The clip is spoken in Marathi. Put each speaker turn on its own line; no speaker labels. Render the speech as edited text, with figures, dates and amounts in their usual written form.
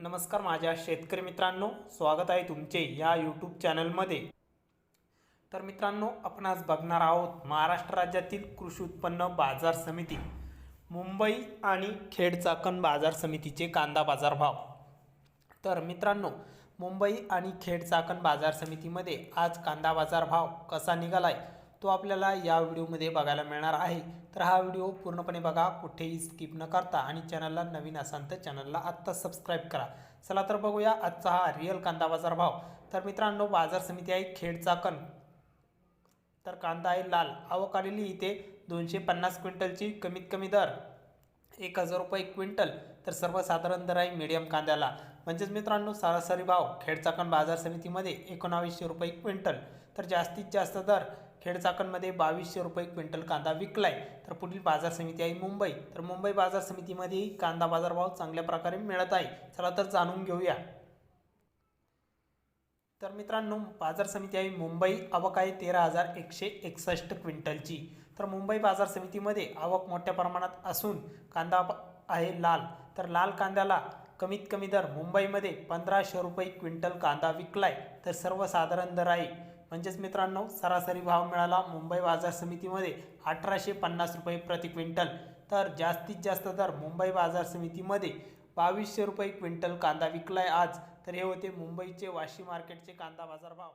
नमस्कार माझ्या शेतकरी मित्रांनो, स्वागत आहे तुमचे या यूट्यूब चॅनलमध्ये। तर मित्रांनो, आपण आज बघणार आहोत महाराष्ट्र राज्यातील कृषी उत्पन्न बाजार समिती मुंबई आणि खेड चाकण बाजार समितीचे कांदा बाजार भाव। तर मित्रांनो, मुंबई आणि खेड चाकण बाजार समितीमध्ये आज कांदा बाजार भाव कसा निघालाय तो आपल्याला या व्हिडिओमध्ये बघायला मिळणार आहे। तर हा व्हिडिओ पूर्णपणे बघा, कुठेही स्किप न करता, आणि चॅनलला नवीन असाल तर चॅनलला आत्ता सबस्क्राइब करा। चला तर बघूया आजचा हा रिअल कांदा बाजार भाव। तर मित्रांनो, बाजार समिती आहे खेड चाकण। तर कांदा आहे लाल, आवक आलेली इथे 250 क्विंटलची, कमीत कमी दर 1000 रुपये क्विंटल। तर सर्वसाधारण दर आहे मीडियम कांद्याला, म्हणजेच मित्रांनो सरासरी भाव खेड चाकण बाजार समितीमध्ये 1900 रुपये क्विंटल। तर जास्तीत जास्त दर खेड चाकणमध्ये 2200 रुपये क्विंटल कांदा विकलाय। तर पुढील बाजार समिती आहे मुंबई। तर मुंबई बाजार समितीमध्ये कांदा बाजार भाव चांगल्या प्रकारे मिळत आहे। चला तर जाणून घेऊया। तर मित्रांनो, बाजार समिती आहे मुंबई, आवक आहे 13,161 क्विंटलची। तर मुंबई बाजार समितीमध्ये आवक मोठ्या प्रमाणात असून कांदा आहे लाल। तर लाल कांद्याला कमीत कमी दर मुंबईमध्ये 1500 रुपये क्विंटल कांदा विकलाय। तर सर्वसाधारण दर आहे, म्हणजेच मित्रांनो सरासरी भाव मिळाला मुंबई बाजार समितीमध्ये 1850 रुपये प्रति क्विंटल। तर जास्तीत जास्त दर मुंबई बाजार समितीमध्ये 2200 रुपये क्विंटल कांदा विकलाय आज। तर हे होते मुंबईचे वाशी मार्केटचे कांदा बाजार भाव।